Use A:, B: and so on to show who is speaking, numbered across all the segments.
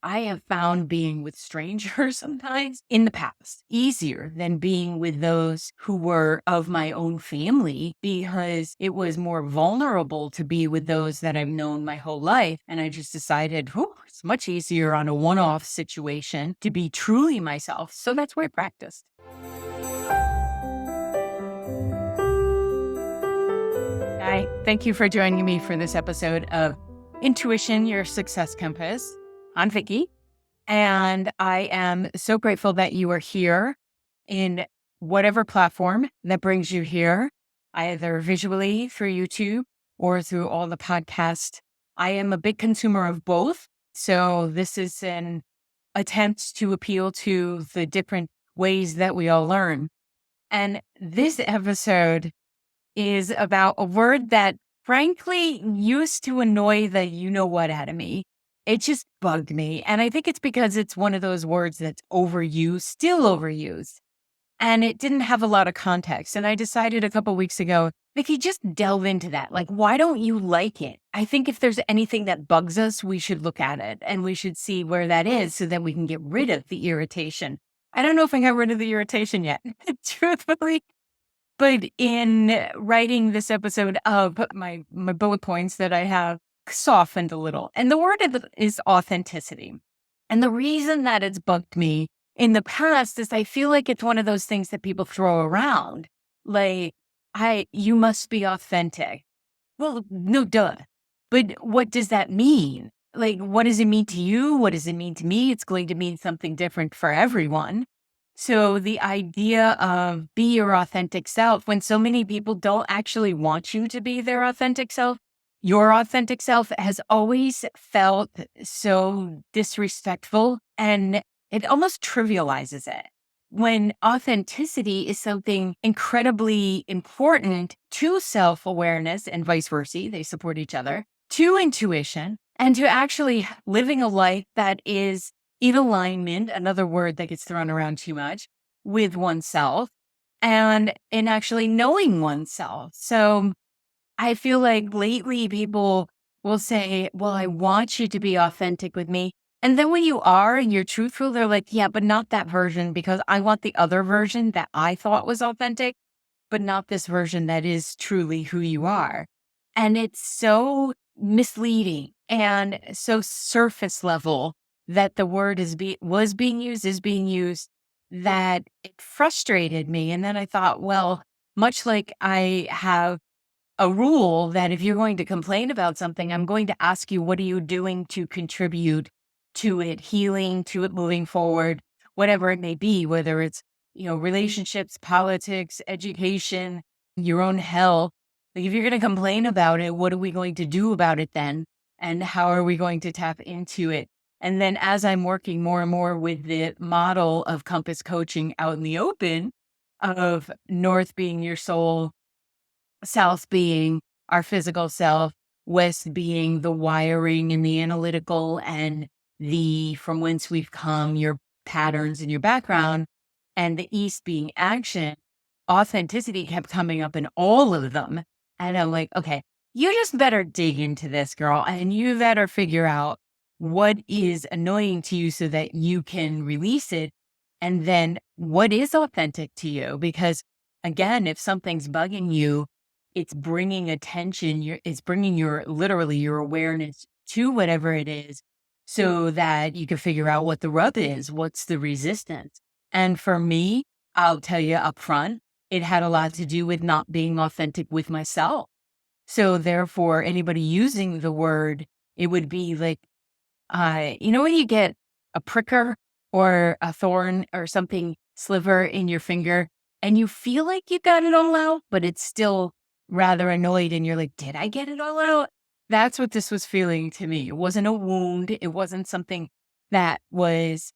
A: I have found being with strangers sometimes in the past easier than being with those who were of my own family because it was more vulnerable to be with those that I've known my whole life. And I just decided, whew, it's much easier on a one off situation to be truly myself. So that's where I practiced. Hi, thank you for joining me for this episode of Intuition, Your Success Compass. I'm Vicky, and I am so grateful that you are here in whatever platform that brings you here, either visually through YouTube or through all the podcasts. I am a big consumer of both. So this is an attempt to appeal to the different ways that we all learn. And this episode is about a word that frankly used to annoy the you know what out of me. It just bugged me. And I think it's because it's one of those words that's overused, still overused. And it didn't have a lot of context. And I decided a couple weeks ago, Vicky, just delve into that. Like, why don't you like it? I think if there's anything that bugs us, we should look at it and we should see where that is so that we can get rid of the irritation. I don't know if I got rid of the irritation yet, truthfully. But in writing this episode of my bullet points that I have softened a little, and the word is authenticity. And the reason that it's bugged me in the past is I feel like it's one of those things that people throw around. Like, you must be authentic. Well, no, duh. But what does that mean? Like, what does it mean to you? What does it mean to me? It's going to mean something different for everyone. So the idea of be your authentic self, when so many people don't actually want you to be their authentic self, your authentic self has always felt so disrespectful and it almost trivializes it. When authenticity is something incredibly important to self awareness and vice versa, they support each other, to intuition, and to actually living a life that is in alignment, another word that gets thrown around too much, with oneself and in actually knowing oneself. So I feel like lately people will say, well, I want you to be authentic with me. And then when you are and you're truthful, they're like, yeah, but not that version because I want the other version that I thought was authentic, but not this version that is truly who you are. And it's so misleading and so surface level that the word is being used that it frustrated me. And then I thought, well, much like I have a rule that if you're going to complain about something, I'm going to ask you, what are you doing to contribute to it healing, to it moving forward, whatever it may be, whether it's, relationships, politics, education, your own health. Like if you're going to complain about it, what are we going to do about it then? And how are we going to tap into it? And then as I'm working more and more with the model of compass coaching out in the open of north being your soul, south being our physical self, west being the wiring and the analytical and the from whence we've come, your patterns and your background, and the east being action, authenticity kept coming up in all of them. And I'm like, okay, you just better dig into this, girl, and you better figure out what is annoying to you so that you can release it. And then what is authentic to you? Because again, if something's bugging you, it's bringing attention, it's bringing literally your awareness to whatever it is so that you can figure out what the rub is, what's the resistance. And for me, I'll tell you up front, it had a lot to do with not being authentic with myself. So therefore, anybody using the word, it would be like, when you get a pricker or a thorn or something sliver in your finger and you feel like you got it all out, but it's still rather annoyed and you're like, did I get it all out? That's what this was feeling to me. It wasn't a wound. It wasn't something that was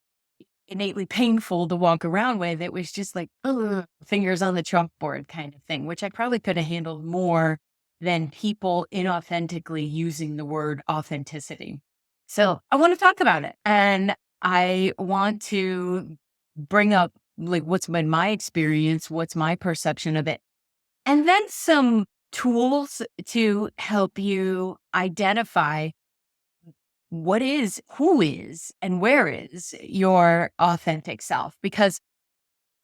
A: innately painful to walk around with. It was just like, ugh, fingers on the chalkboard kind of thing, which I probably could have handled more than people inauthentically using the word authenticity. So I want to talk about it. And I want to bring up like what's been my experience, what's my perception of it, and then some tools to help you identify who is, and where is your authentic self? Because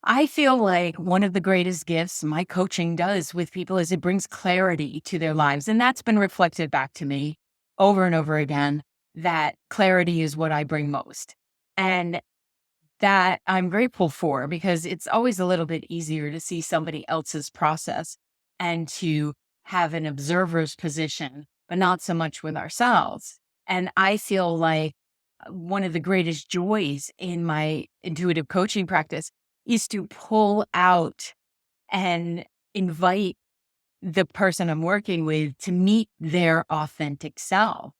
A: I feel like one of the greatest gifts my coaching does with people is it brings clarity to their lives. And that's been reflected back to me over and over again, that clarity is what I bring most. And that I'm grateful for, because it's always a little bit easier to see somebody else's process and to have an observer's position, but not so much with ourselves. And I feel like one of the greatest joys in my intuitive coaching practice is to pull out and invite the person I'm working with to meet their authentic self,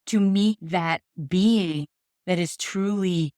A: to meet that being that is truly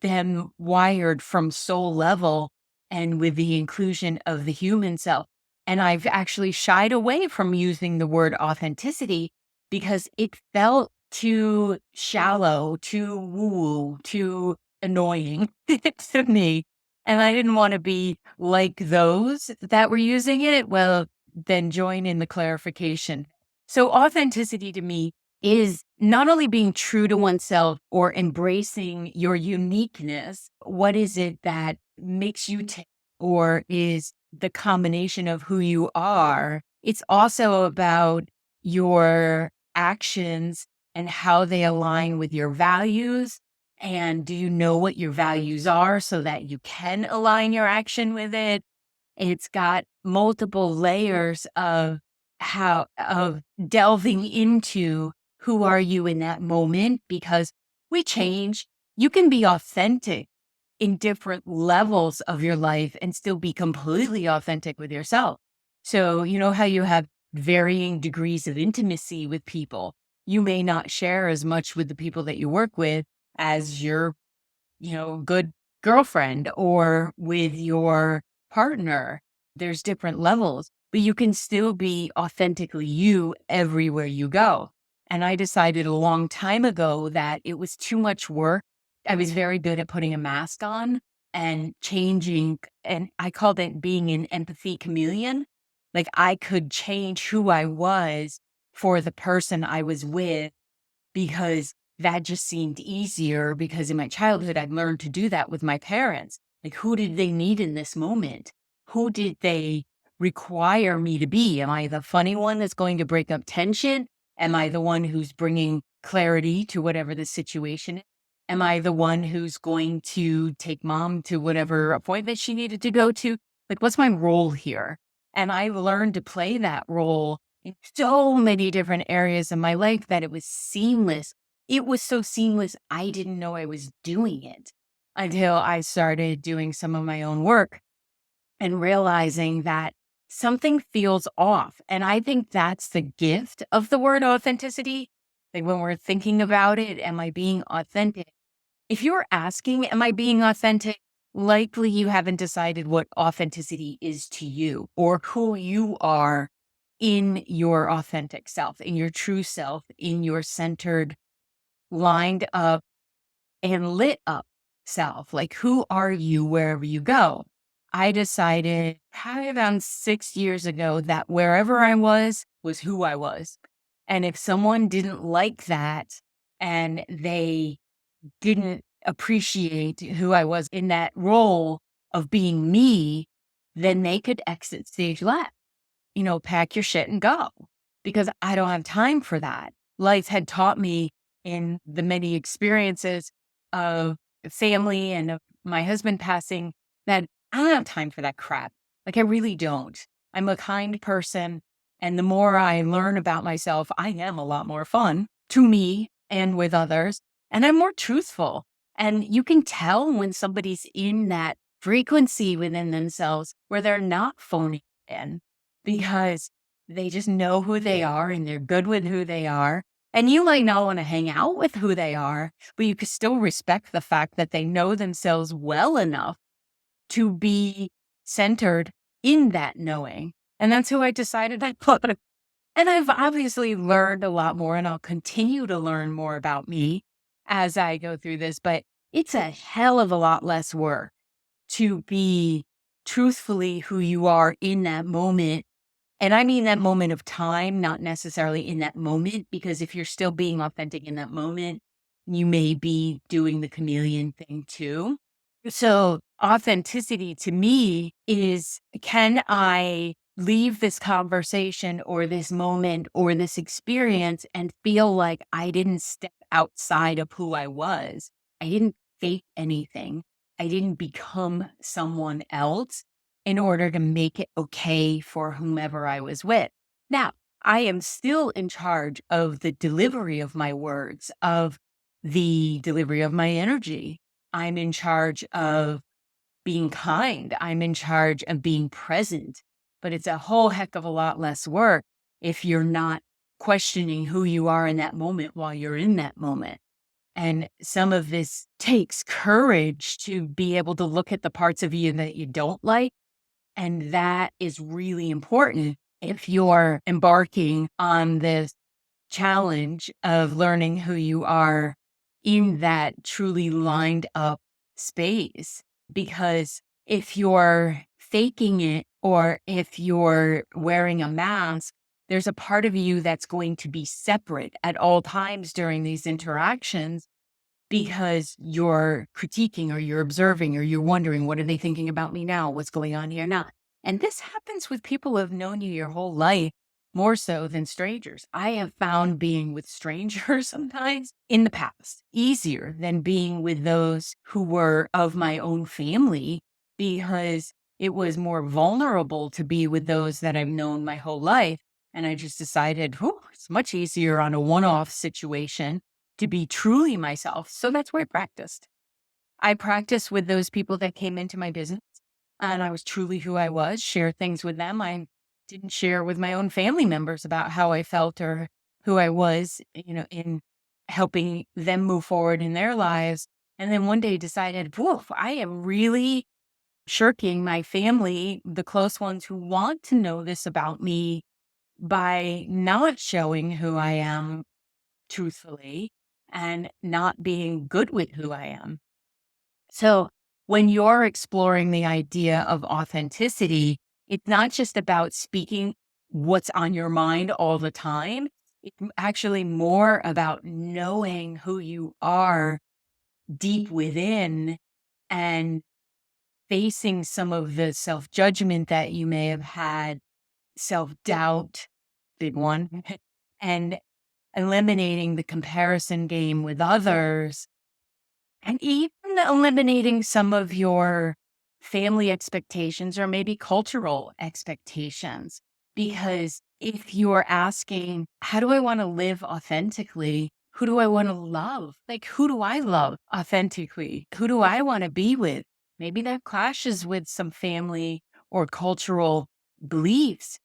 A: them, wired from soul level and with the inclusion of the human self. And I've actually shied away from using the word authenticity because it felt too shallow, too woo, too annoying to me. And I didn't want to be like those that were using it. Well, then join in the clarification. So authenticity to me is not only being true to oneself or embracing your uniqueness. What is it that makes you tick, or is the combination of who you are? It's also about your actions and how they align with your values. And do you know what your values are so that you can align your action with it? It's got multiple layers of delving into who are you in that moment, because we change. You can be authentic in different levels of your life and still be completely authentic with yourself. So, you know how you have varying degrees of intimacy with people. You may not share as much with the people that you work with as your, good girlfriend or with your partner. There's different levels, but you can still be authentically you everywhere you go. And I decided a long time ago that it was too much work. I was very good at putting a mask on and changing, and I called it being an empathy chameleon. Like I could change who I was for the person I was with, because that just seemed easier, because in my childhood, I'd learned to do that with my parents. Like, who did they need in this moment? Who did they require me to be? Am I the funny one that's going to break up tension? Am I the one who's bringing clarity to whatever the situation is? Am I the one who's going to take mom to whatever appointment she needed to go to? Like, what's my role here? And I learned to play that role in so many different areas of my life that it was seamless. It was so seamless, I didn't know I was doing it until I started doing some of my own work and realizing that something feels off. And I think that's the gift of the word authenticity. Like when we're thinking about it, am I being authentic? If you're asking, am I being authentic? Likely you haven't decided what authenticity is to you or who you are in your authentic self, in your true self, in your centered, lined up, and lit up self. Like, who are you wherever you go? I decided probably around 6 years ago that wherever I was who I was. And if someone didn't like that and they didn't appreciate who I was in that role of being me, then they could exit stage left. Pack your shit and go, because I don't have time for that. Life had taught me in the many experiences of family and of my husband passing that I don't have time for that crap. Like, I really don't. I'm a kind person. And the more I learn about myself, I am a lot more fun to me and with others. And I'm more truthful. And you can tell when somebody's in that frequency within themselves where they're not phoning in, because they just know who they are and they're good with who they are. And you might not want to hang out with who they are, but you can still respect the fact that they know themselves well enough to be centered in that knowing. And that's who I decided I put. And I've obviously learned a lot more, and I'll continue to learn more about me as I go through this, but it's a hell of a lot less work to be truthfully who you are in that moment And I mean that moment of time, not necessarily in that moment, because if you're still being authentic in that moment, you may be doing the chameleon thing too. So, authenticity to me is, can I leave this conversation or this moment or this experience and feel like I didn't step outside of who I was? I didn't fake anything. I didn't become someone else in order to make it okay for whomever I was with. Now, I am still in charge of the delivery of my words, of the delivery of my energy. I'm in charge of being kind. I'm in charge of being present. But it's a whole heck of a lot less work if you're not questioning who you are in that moment while you're in that moment. And some of this takes courage to be able to look at the parts of you that you don't like. And that is really important if you're embarking on this challenge of learning who you are in that truly lined up space. Because if you're faking it or if you're wearing a mask, there's a part of you that's going to be separate at all times during these interactions because you're critiquing or you're observing or you're wondering, what are they thinking about me now? What's going on here now? And this happens with people who have known you your whole life more so than strangers. I have found being with strangers sometimes in the past easier than being with those who were of my own family because it was more vulnerable to be with those that I've known my whole life. And I just decided, whew, it's much easier on a one-off situation to be truly myself. So that's where I practiced. I practiced with those people that came into my business and I was truly who I was, share things with them. I didn't share with my own family members about how I felt or who I was, in helping them move forward in their lives. And then one day decided, woof, I am really shirking my family, the close ones who want to know this about me by not showing who I am truthfully and not being good with who I am. So when you're exploring the idea of authenticity, it's not just about speaking what's on your mind all the time. It's actually more about knowing who you are deep within and facing some of the self judgment that you may have had, self doubt, big one, and eliminating the comparison game with others, and even eliminating some of your family expectations or maybe cultural expectations. Because if you're asking, how do I want to live authentically? Who do I want to love? Like, who do I love authentically? Who do I want to be with? Maybe that clashes with some family or cultural beliefs.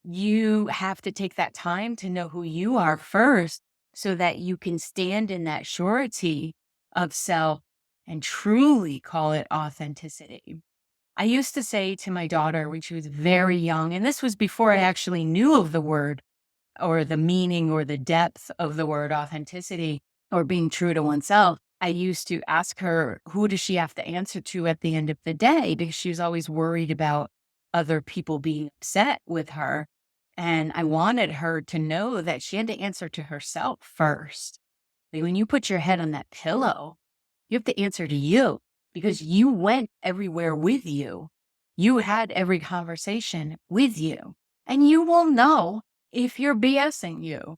A: You have to take that time to know who you are first so that you can stand in that surety of self and truly call it authenticity. I used to say to my daughter when she was very young, and this was before I actually knew of the word or the meaning or the depth of the word authenticity or being true to oneself. I used to ask her, who does she have to answer to at the end of the day? Because she was always worried about other people being upset with her. And I wanted her to know that she had to answer to herself first. Like when you put your head on that pillow, you have to answer to you because you went everywhere with you. You had every conversation with you. And you will know if you're BSing you.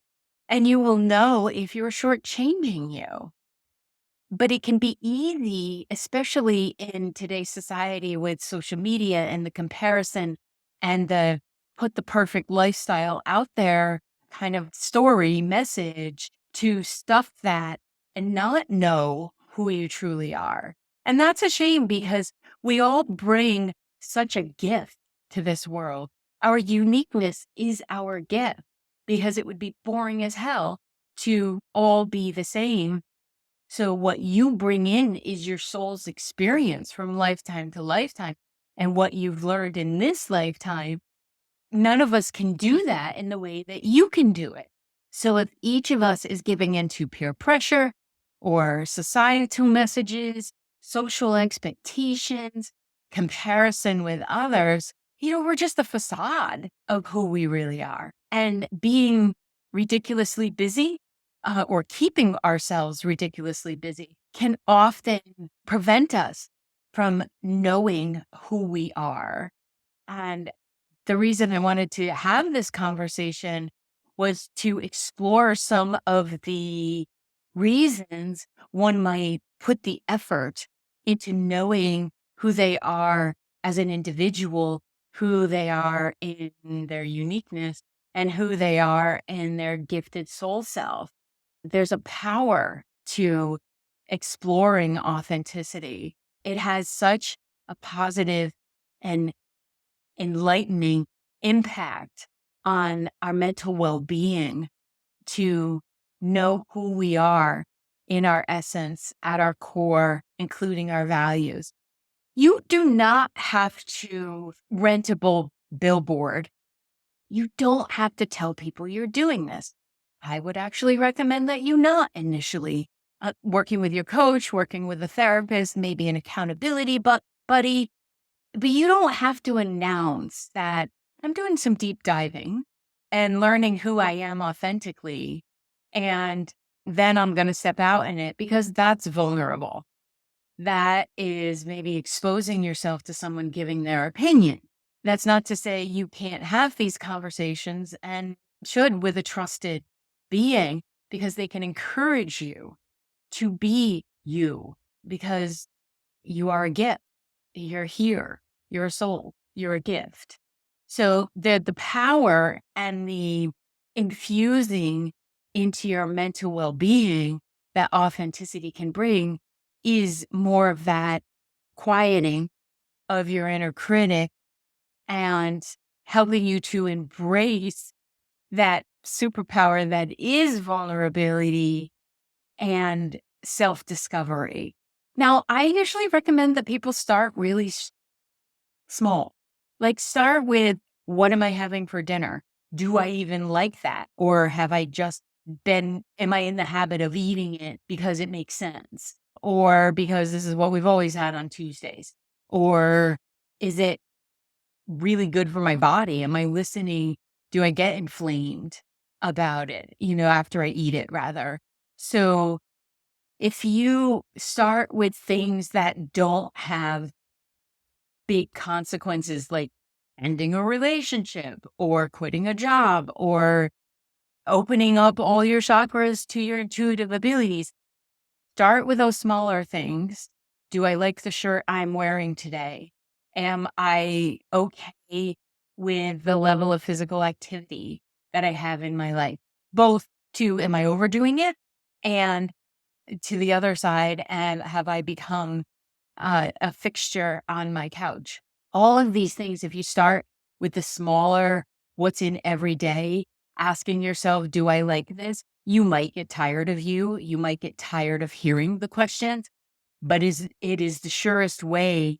A: And you will know if you're shortchanging you. But it can be easy, especially in today's society with social media and the comparison and the put the perfect lifestyle out there kind of story message to stuff that and not know who you truly are. And that's a shame because we all bring such a gift to this world. Our uniqueness is our gift because it would be boring as hell to all be the same. So what you bring in is your soul's experience from lifetime to lifetime. And what you've learned in this lifetime, none of us can do that in the way that you can do it. So if each of us is giving into peer pressure or societal messages, social expectations, comparison with others, we're just the facade of who we really are. And being ridiculously busy or keeping ourselves ridiculously busy can often prevent us from knowing who we are. And the reason I wanted to have this conversation was to explore some of the reasons one might put the effort into knowing who they are as an individual, who they are in their uniqueness, and who they are in their gifted soul self. There's a power to exploring authenticity. It has such a positive and enlightening impact on our mental well-being to know who we are in our essence, at our core, including our values. You do not have to rent a billboard. You don't have to tell people you're doing this. I would actually recommend that you not initially. Working with your coach, working with a therapist, maybe an accountability buddy, but you don't have to announce that I'm doing some deep diving and learning who I am authentically. And then I'm going to step out in it because that's vulnerable. That is maybe exposing yourself to someone giving their opinion. That's not to say you can't have these conversations and should with a trusted being because they can encourage you to be you because you are a gift. You're here. You're a soul. You're a gift. So the power and the infusing into your mental well-being that authenticity can bring is more of that quieting of your inner critic and helping you to embrace that superpower that is vulnerability and self-discovery. Now, I usually recommend that people start really small. Like start with, what am I having for dinner? Do I even like that? Or have I just am I in the habit of eating it because it makes sense? Or because this is what we've always had on Tuesdays? Or is it really good for my body? Am I listening? Do I get inflamed about it, after I eat it rather? So if you start with things that don't have big consequences, like ending a relationship or quitting a job or opening up all your chakras to your intuitive abilities, start with those smaller things. Do I like the shirt I'm wearing today? Am I okay with the level of physical activity that I have in my life? Both to, am I overdoing it? And to the other side, and have I become a fixture on my couch? All of these things, if you start with the smaller, what's in every day, asking yourself, do I like this? You might get tired of you. You might get tired of hearing the questions, but it is the surest way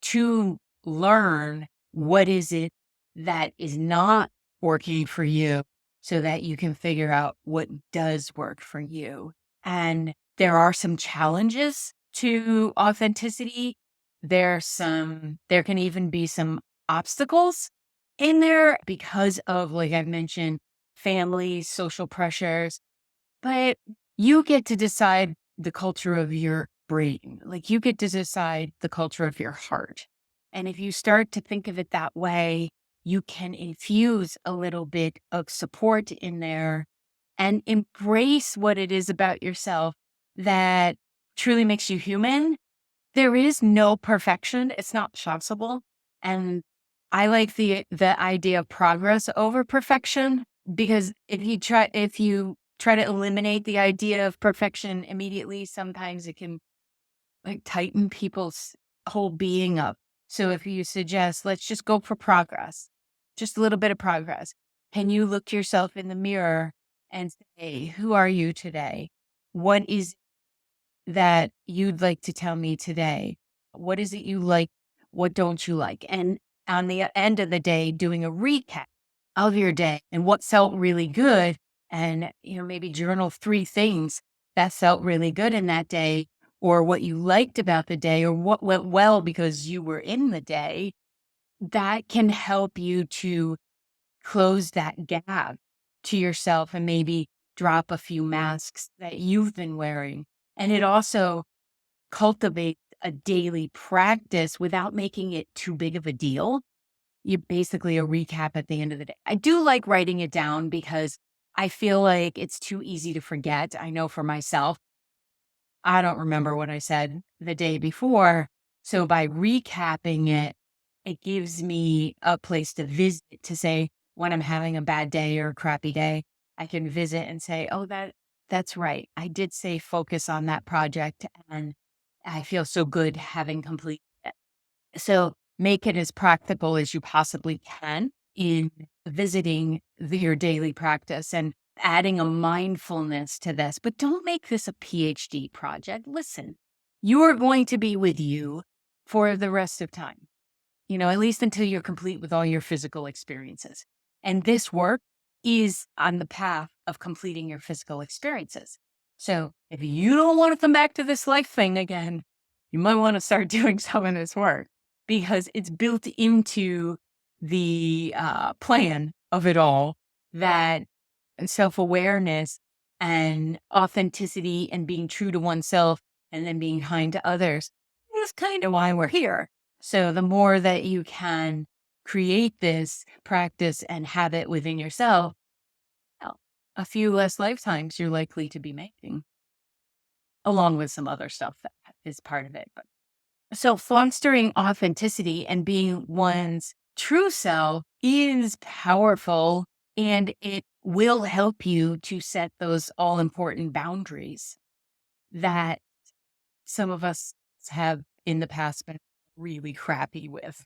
A: to learn what is it that is not working for you so that you can figure out what does work for you. And there are some challenges to authenticity. There can even be some obstacles in there because of, like I've mentioned, family, social pressures, but you get to decide the culture of your brain. Like you get to decide the culture of your heart. And if you start to think of it that way, you can infuse a little bit of support in there and embrace what it is about yourself that truly makes you human. There is no perfection. It's not possible. And I like the idea of progress over perfection, because if you try to eliminate the idea of perfection immediately, sometimes it can like tighten people's whole being up. So if you suggest, let's just go for progress, just a little bit of progress. Can you look yourself in the mirror and say, who are you today? What is that you'd like to tell me today? What is it you like? What don't you like? And on the end of the day, doing a recap of your day and what felt really good. And, maybe journal 3 things that felt really good in that day, or what you liked about the day, or what went well because you were in the day. that can help you to close that gap to yourself and maybe drop a few masks that you've been wearing. And it also cultivates a daily practice without making it too big of a deal. You basically a recap at the end of the day. I do like writing it down because I feel like it's too easy to forget. I know for myself, I don't remember what I said the day before. So by recapping it, it gives me a place to visit to say when I'm having a bad day or a crappy day, I can visit and say, oh, that's right. I did say focus on that project and I feel so good having completed it. So make it as practical as you possibly can in visiting your daily practice and adding a mindfulness to this. But don't make this a PhD project. Listen, you are going to be with you for the rest of time, at least until you're complete with all your physical experiences. And this work is on the path of completing your physical experiences. So if you don't want to come back to this life thing again, you might want to start doing some of this work because it's built into the plan of it all that self-awareness and authenticity and being true to oneself and then being kind to others is kind of why we're here. So the more that you can create this practice and habit within yourself, well, a few less lifetimes you're likely to be making, along with some other stuff that is part of it. But so fostering authenticity and being one's true self is powerful and it will help you to set those all important boundaries that some of us have in the past been really crappy with.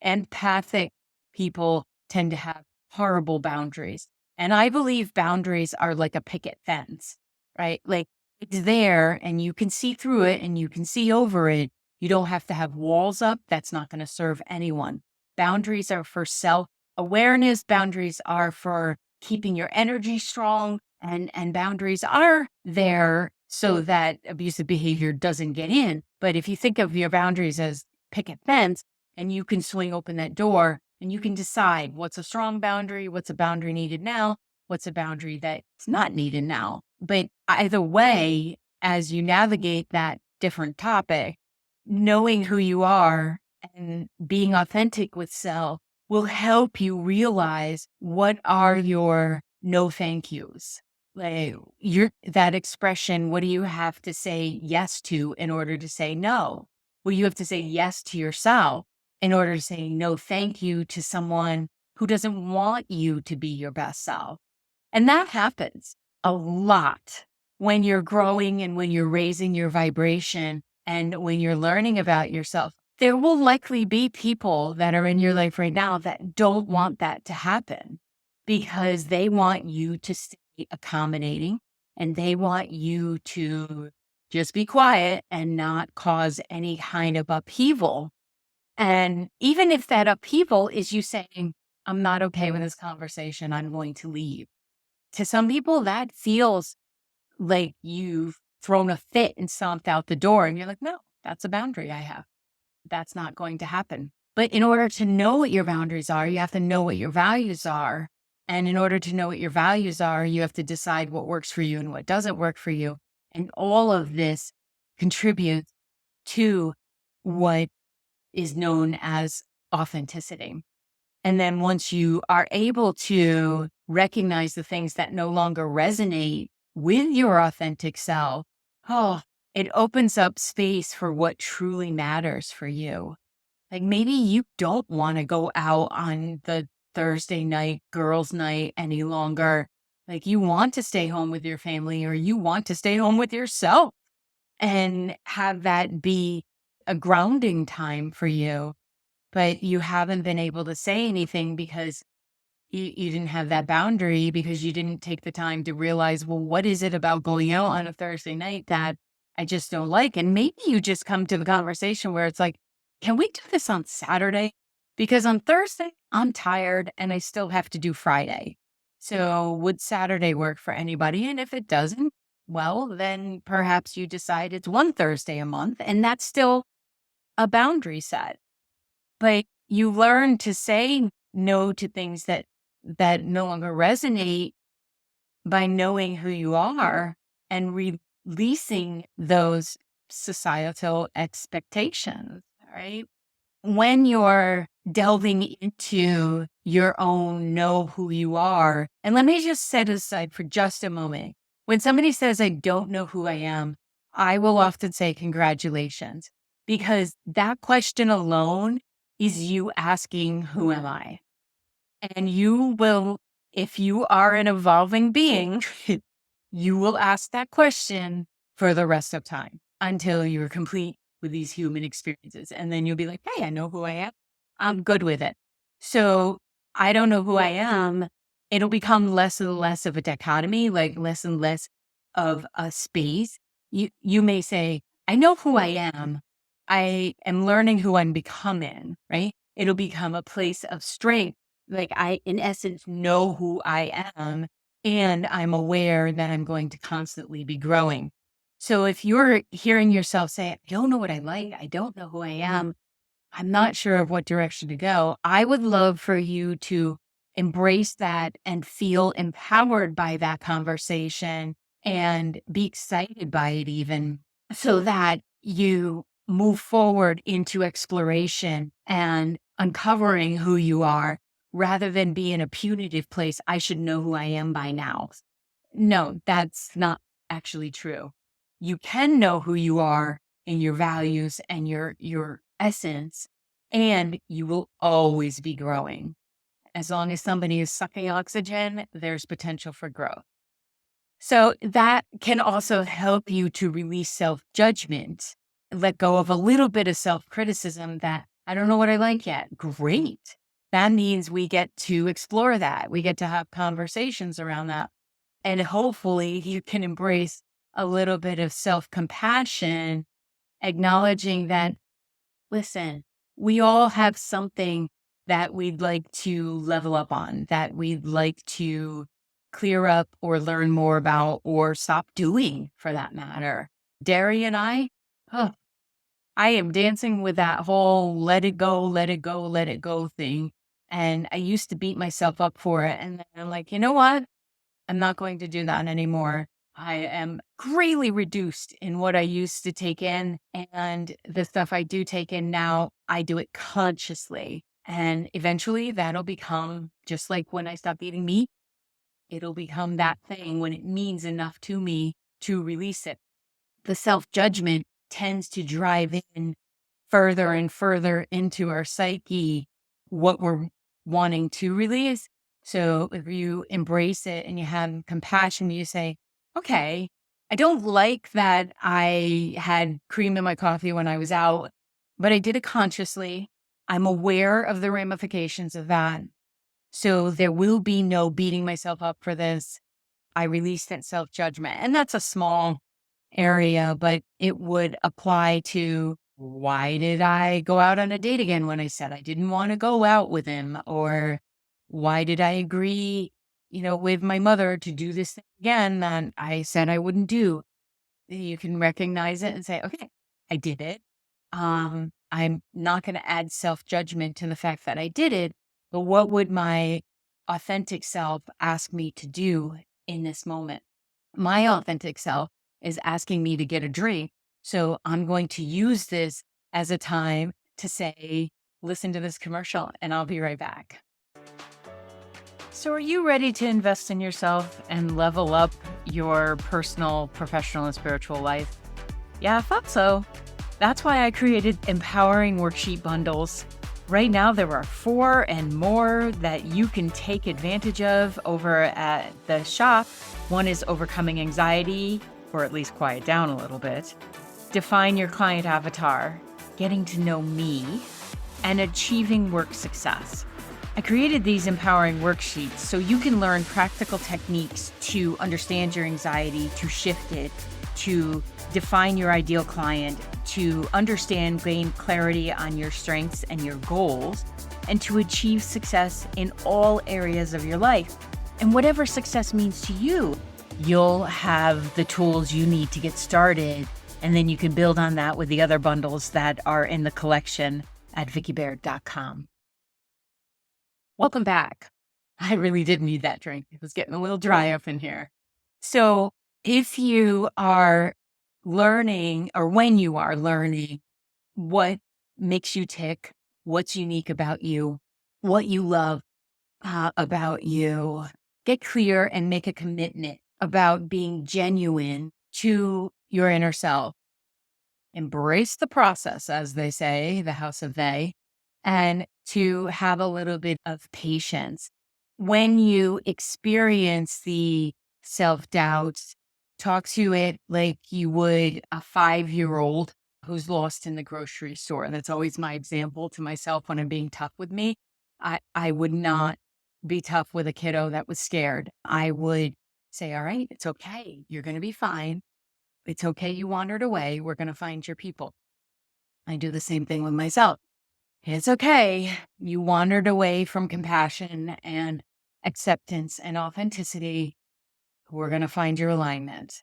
A: Empathic people tend to have horrible boundaries. And I believe boundaries are like a picket fence, right? Like it's there and you can see through it and you can see over it. You don't have to have walls up. That's not going to serve anyone. Boundaries are for self awareness. Boundaries are for keeping your energy strong. And boundaries are there so that abusive behavior doesn't get in. But if you think of your boundaries as picket fence, and you can swing open that door and you can decide what's a strong boundary, what's a boundary needed now, what's a boundary that's not needed now. But either way, as you navigate that different topic, knowing who you are and being authentic with self will help you realize what are your no thank yous. Like that expression, what do you have to say yes to in order to say no? Well, you have to say yes to yourself in order to say no thank you to someone who doesn't want you to be your best self. And that happens a lot when you're growing and when you're raising your vibration and when you're learning about yourself. There will likely be people that are in your life right now that don't want that to happen because they want you to stay accommodating and they want you to just be quiet and not cause any kind of upheaval. And even if that upheaval is you saying, I'm not okay with this conversation, I'm going to leave. To some people, that feels like you've thrown a fit and stomped out the door. And you're like, no, that's a boundary I have. That's not going to happen. But in order to know what your boundaries are, you have to know what your values are. And in order to know what your values are, you have to decide what works for you and what doesn't work for you. And all of this contributes to what is known as authenticity. And then once you are able to recognize the things that no longer resonate with your authentic self, it opens up space for what truly matters for you. Like maybe you don't want to go out on the Thursday night, girls' night any longer. Like you want to stay home with your family or you want to stay home with yourself and have that be a grounding time for you. But you haven't been able to say anything because you didn't have that boundary because you didn't take the time to realize, well, what is it about going out on a Thursday night that I just don't like? And maybe you just come to the conversation where it's like, can we do this on Saturday? Because on Thursday, I'm tired and I still have to do Friday. So would Saturday work for anybody? And if it doesn't, well, then perhaps you decide it's one Thursday a month and that's still a boundary set. But you learn to say no to things that no longer resonate by knowing who you are and releasing those societal expectations, right? When you're delving into your own know who you are, and let me just set aside for just a moment. When somebody says, I don't know who I am, I will often say, congratulations, because that question alone is you asking, who am I? And you will, if you are an evolving being, you will ask that question for the rest of time until you're complete with these human experiences. And then you'll be like, hey, I know who I am. I'm good with it. So I don't know who I am. It'll become less and less of a dichotomy, like less and less of a space. You may say, I know who I am. I am learning who I'm becoming, right? It'll become a place of strength. Like I, in essence, know who I am, and I'm aware that I'm going to constantly be growing. So if you're hearing yourself say, I don't know what I like, I don't know who I am, I'm not sure of what direction to go, I would love for you to embrace that and feel empowered by that conversation and be excited by it even, so that you move forward into exploration and uncovering who you are rather than be in a punitive place. I should know who I am by now. No, that's not actually true. You can know who you are in your values and your essence, and you will always be growing. As long as somebody is sucking oxygen, there's potential for growth. So that can also help you to release self-judgment, let go of a little bit of self-criticism that I don't know what I like yet. Great. That means we get to explore that. We get to have conversations around that. And hopefully you can embrace a little bit of self-compassion, acknowledging that, listen, we all have something that we'd like to level up on, that we'd like to clear up or learn more about or stop doing, for that matter. Derry and oh, I am dancing with that whole let it go, let it go, let it go thing. And I used to beat myself up for it. And then I'm like, you know what? I'm not going to do that anymore. I am greatly reduced in what I used to take in. And the stuff I do take in now, I do it consciously. And eventually that'll become just like when I stopped eating meat, it'll become that thing when it means enough to me to release it. The self-judgment tends to drive in further and further into our psyche what we're wanting to release. So if you embrace it and you have compassion, you say, okay, I don't like that I had cream in my coffee when I was out, but I did it consciously. I'm aware of the ramifications of that. So there will be no beating myself up for this. I release that self-judgment. And that's a small area, but it would apply to, why did I go out on a date again when I said I didn't want to go out with him? Or why did I agree, with my mother to do this thing again that I said I wouldn't do? You can recognize it and say, okay, I did it. I'm not going to add self-judgment to the fact that I did it, but what would my authentic self ask me to do in this moment? My authentic self is asking me to get a drink. So I'm going to use this as a time to say, listen to this commercial and I'll be right back. So are you ready to invest in yourself and level up your personal, professional, and spiritual life? Yeah, I thought so. That's why I created empowering worksheet bundles. Right now, there are 4 and more that you can take advantage of over at the shop. One is overcoming anxiety, or at least quiet down a little bit, define your client avatar, getting to know me, and achieving work success. I created these empowering worksheets so you can learn practical techniques to understand your anxiety, to shift it, to define your ideal client, to understand, gain clarity on your strengths and your goals, and to achieve success in all areas of your life. And whatever success means to you, you'll have the tools you need to get started. And then you can build on that with the other bundles that are in the collection at vickibaird.com. Welcome back. I really did need that drink. It was getting a little dry up in here. So, if you are learning, or when you are learning what makes you tick, what's unique about you, what you love about you, get clear and make a commitment about being genuine to your inner self. Embrace the process, as they say, the house of they, and to have a little bit of patience. When you experience the self doubts, talk to it like you would a 5-year old who's lost in the grocery store. That's always my example to myself when I'm being tough with me. I would not be tough with a kiddo that was scared. I would say, all right, it's okay. You're going to be fine. It's okay you wandered away. We're going to find your people. I do the same thing with myself. It's okay. You wandered away from compassion and acceptance and authenticity. We're going to find your alignment.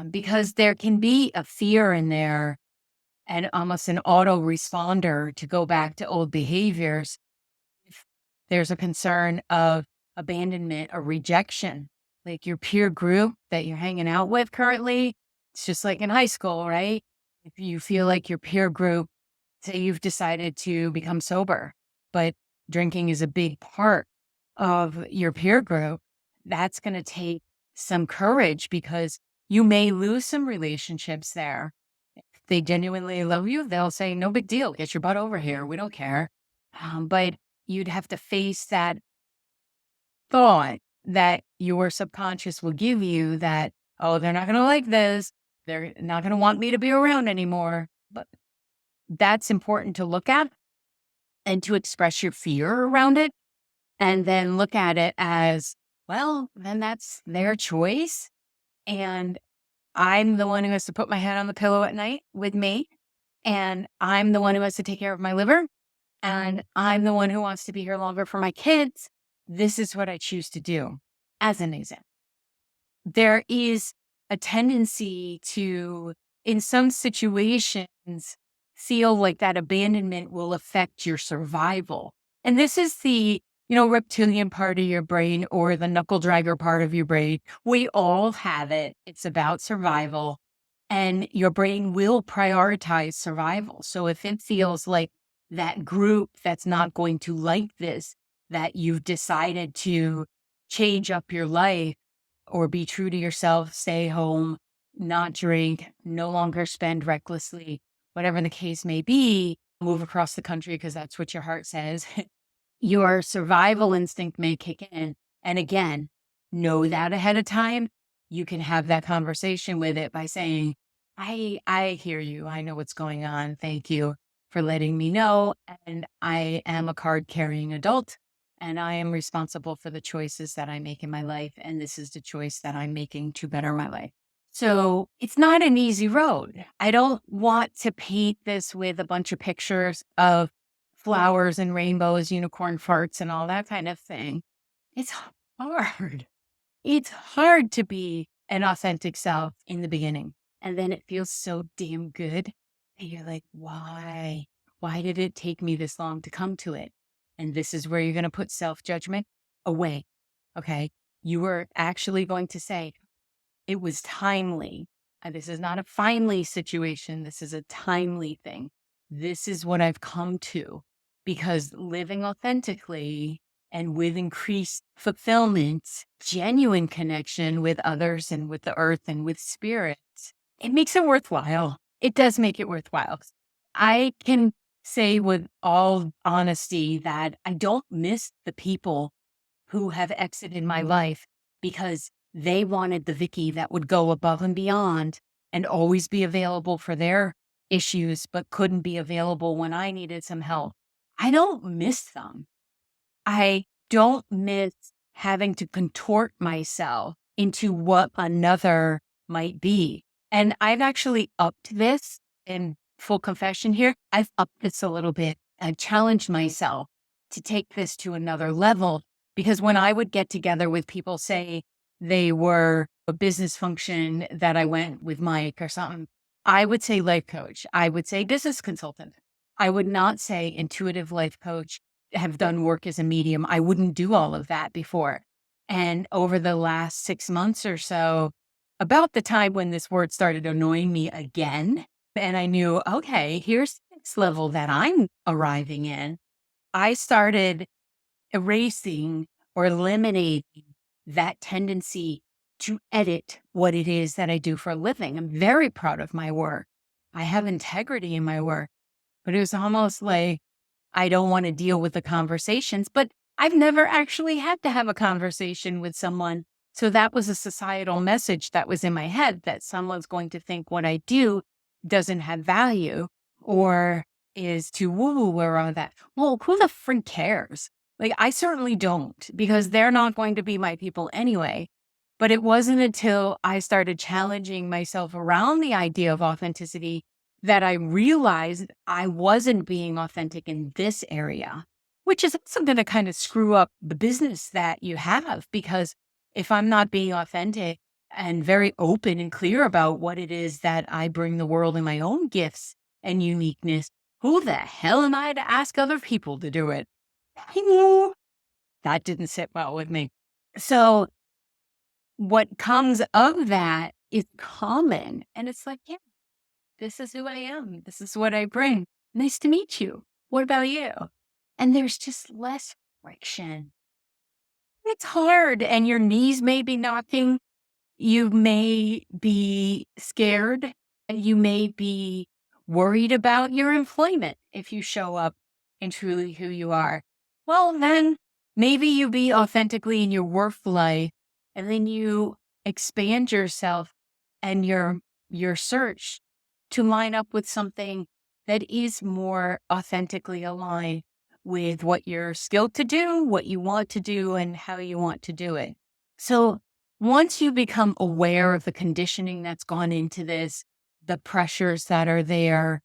A: Because there can be a fear in there and almost an auto responder to go back to old behaviors. If there's a concern of abandonment or rejection, like your peer group that you're hanging out with currently, it's just like in high school, right? If you feel like your peer group, say you've decided to become sober, but drinking is a big part of your peer group, that's going to take some courage because you may lose some relationships there. If they genuinely love you, they'll say, no big deal, get your butt over here. We don't care. But you'd have to face that thought that your subconscious will give you that, oh, they're not going to like this. They're not going to want me to be around anymore. But that's important to look at and to express your fear around it. And then look at it as, well, then that's their choice. And I'm the one who has to put my head on the pillow at night with me. And I'm the one who has to take care of my liver. And I'm the one who wants to be here longer for my kids. This is what I choose to do, as an example. There is a tendency to, in some situations, feel like that abandonment will affect your survival. And this is the, reptilian part of your brain or the knuckle dragger part of your brain. We all have it. It's about survival. And your brain will prioritize survival. So if it feels like that group that's not going to like this, that you've decided to change up your life or be true to yourself, stay home, not drink, no longer spend recklessly, whatever the case may be, move across the country because that's what your heart says, your survival instinct may kick in. And again, know that ahead of time. You can have that conversation with it by saying, I hear you. I know what's going on. Thank you for letting me know. And I am a card carrying adult and I am responsible for the choices that I make in my life. And this is the choice that I'm making to better my life. So it's not an easy road. I don't want to paint this with a bunch of pictures of flowers and rainbows, unicorn farts, and all that kind of thing. It's hard. It's hard to be an authentic self in the beginning. And then it feels so damn good. And you're like, why? Why did it take me this long to come to it? And this is where you're going to put self-judgment away. Okay. You were actually going to say, it was timely. And this is not a finally situation. This is a timely thing. This is what I've come to because living authentically and with increased fulfillment, genuine connection with others and with the earth and with spirit, it makes it worthwhile. It does make it worthwhile. I can say with all honesty that I don't miss the people who have exited my life because they wanted the Vicky that would go above and beyond and always be available for their issues, but couldn't be available when I needed some help. I don't miss them. I don't miss having to contort myself into what another might be. And I've actually upped this in full confession here. I've upped this a little bit and challenged myself to take this to another level. Because when I would get together with people, say they were a business function that I went with Mike or something, I would say life coach. I would say business consultant. I would not say intuitive life coach. have done work as a medium. I wouldn't do all of that before. And over the last 6 months or so, about the time when this word started annoying me again, and I knew, okay, here's the next level that I'm arriving in, I started erasing or eliminating that tendency to edit what it is that I do for a living. I'm very proud of my work. I have integrity in my work, but it was almost like I don't want to deal with the conversations, but I've never actually had to have a conversation with someone. So that was a societal message that was in my head that someone's going to think what I do doesn't have value or is too woo woo or all that. Well, who the freak cares? Like, I certainly don't, because they're not going to be my people anyway. But it wasn't until I started challenging myself around the idea of authenticity that I realized I wasn't being authentic in this area, which is also going to kind of screw up the business that you have. Because if I'm not being authentic and very open and clear about what it is that I bring the world and my own gifts and uniqueness, who the hell am I to ask other people to do it? That didn't sit well with me. So what comes of that is common. And it's like, yeah, this is who I am. This is what I bring. Nice to meet you. What about you? And there's just less friction. It's hard, and your knees may be knocking. You may be scared. You may be worried about your employment if you show up and truly who you are. Well, then maybe you be authentically in your work life, and then you expand yourself and your search to line up with something that is more authentically aligned with what you're skilled to do, what you want to do, and how you want to do it. So once you become aware of the conditioning that's gone into this, the pressures that are there,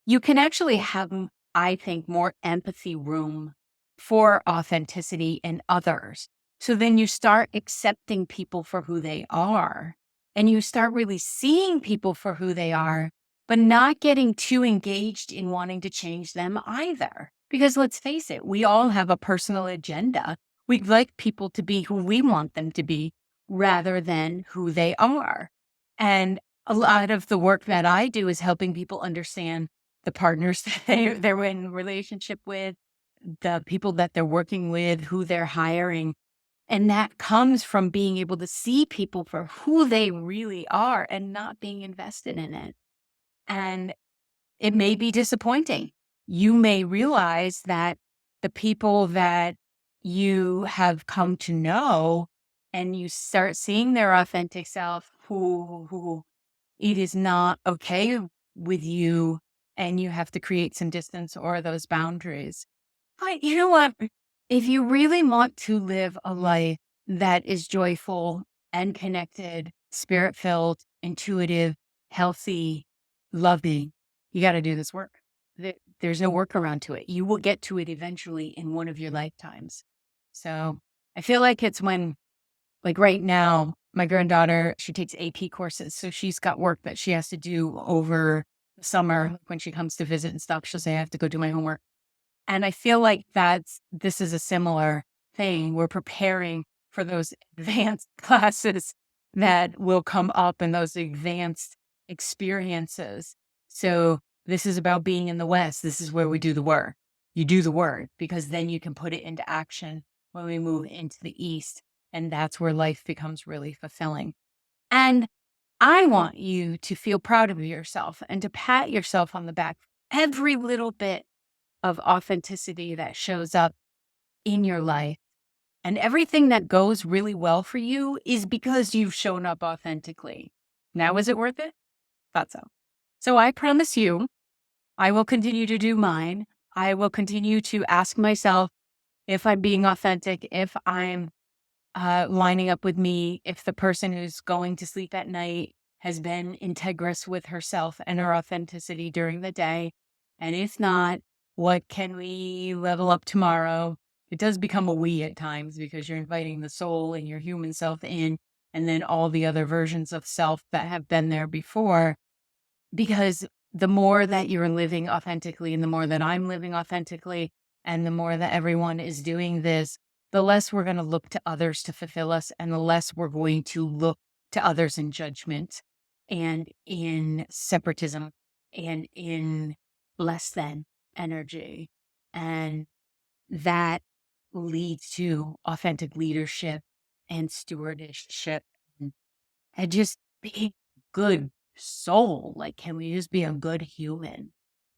A: you can actually have, I think, more empathy room for authenticity in others. So then you start accepting people for who they are, and you start really seeing people for who they are, but not getting too engaged in wanting to change them either. Because let's face it, we all have a personal agenda. We'd like people to be who we want them to be rather than who they are. And a lot of the work that I do is helping people understand the partners that they're in a relationship with, the people that they're working with, who they're hiring. And that comes from being able to see people for who they really are and not being invested in it. And it may be disappointing. You may realize that the people that you have come to know and you start seeing their authentic self, who it is not okay with you, and you have to create some distance or those boundaries. But you know what? If you really want to live a life that is joyful and connected, spirit filled, intuitive, healthy, loving, you got to do this work. There's no workaround to it. You will get to it eventually in one of your lifetimes. So I feel like it's when, like right now, my granddaughter, she takes AP courses. So she's got work that she has to do over the summer. When she comes to visit and stuff, she'll say, I have to go do my homework. And I feel like this is a similar thing. We're preparing for those advanced classes that will come up and those advanced experiences. So this is about being in the West. This is where we do the work. You do the work because then you can put it into action when we move into the East. And that's where life becomes really fulfilling. And I want you to feel proud of yourself and to pat yourself on the back for every little bit of authenticity that shows up in your life. And everything that goes really well for you is because you've shown up authentically. Now, is it worth it? Thought so. So I promise you, I will continue to do mine. I will continue to ask myself if I'm being authentic, if I'm lining up with me, if the person who's going to sleep at night has been integrous with herself and her authenticity during the day. And if not, what can we level up tomorrow? It does become a we at times because you're inviting the soul and your human self in, and then all the other versions of self that have been there before. Because the more that you're living authentically and the more that I'm living authentically, And the more that everyone is doing this, the less we're going to look to others to fulfill us, and the less we're going to look to others in judgment and in separatism and in less than energy. And that leads to authentic leadership and stewardship and just being good soul. Like, can we just be a good human?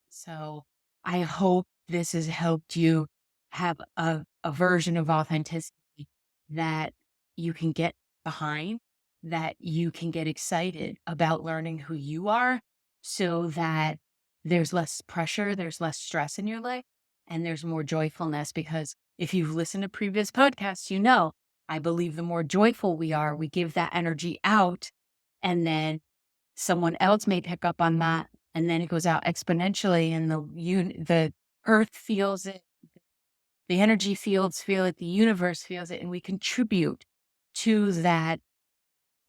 A: So I hope this has helped you have a version of authenticity that you can get behind, that you can get excited about learning who you are, so that there's less pressure, there's less stress in your life, and there's more joyfulness. Because if you've listened to previous podcasts, you know, I believe the more joyful we are, we give that energy out, and then someone else may pick up on that, and then it goes out exponentially, and the earth feels it, the energy fields feel it, the universe feels it, and we contribute to that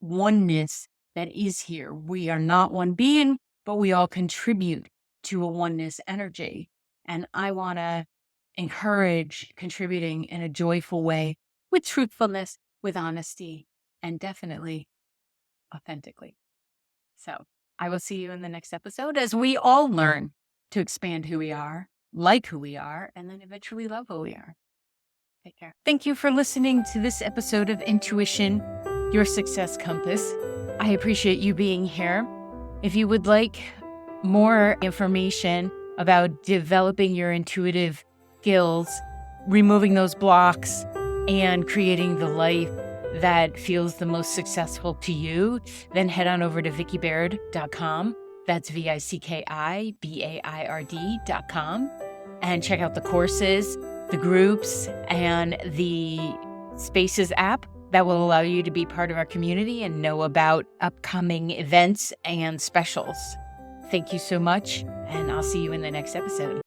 A: oneness that is here. We are not one being, but we all contribute to a oneness energy. And I want to encourage contributing in a joyful way, with truthfulness, with honesty, and definitely authentically. So I will see you in the next episode as we all learn to expand who we are, like who we are, and then eventually love who we are. Take care. Thank you for listening to this episode of Intuition, Your Success Compass. I appreciate you being here. If you would like more information about developing your intuitive skills, removing those blocks, and creating the life that feels the most successful to you, then head on over to vickibaird.com. That's VICKIBAIRD.com. And check out the courses, the groups, and the Spaces app that will allow you to be part of our community and know about upcoming events and specials. Thank you so much, and I'll see you in the next episode.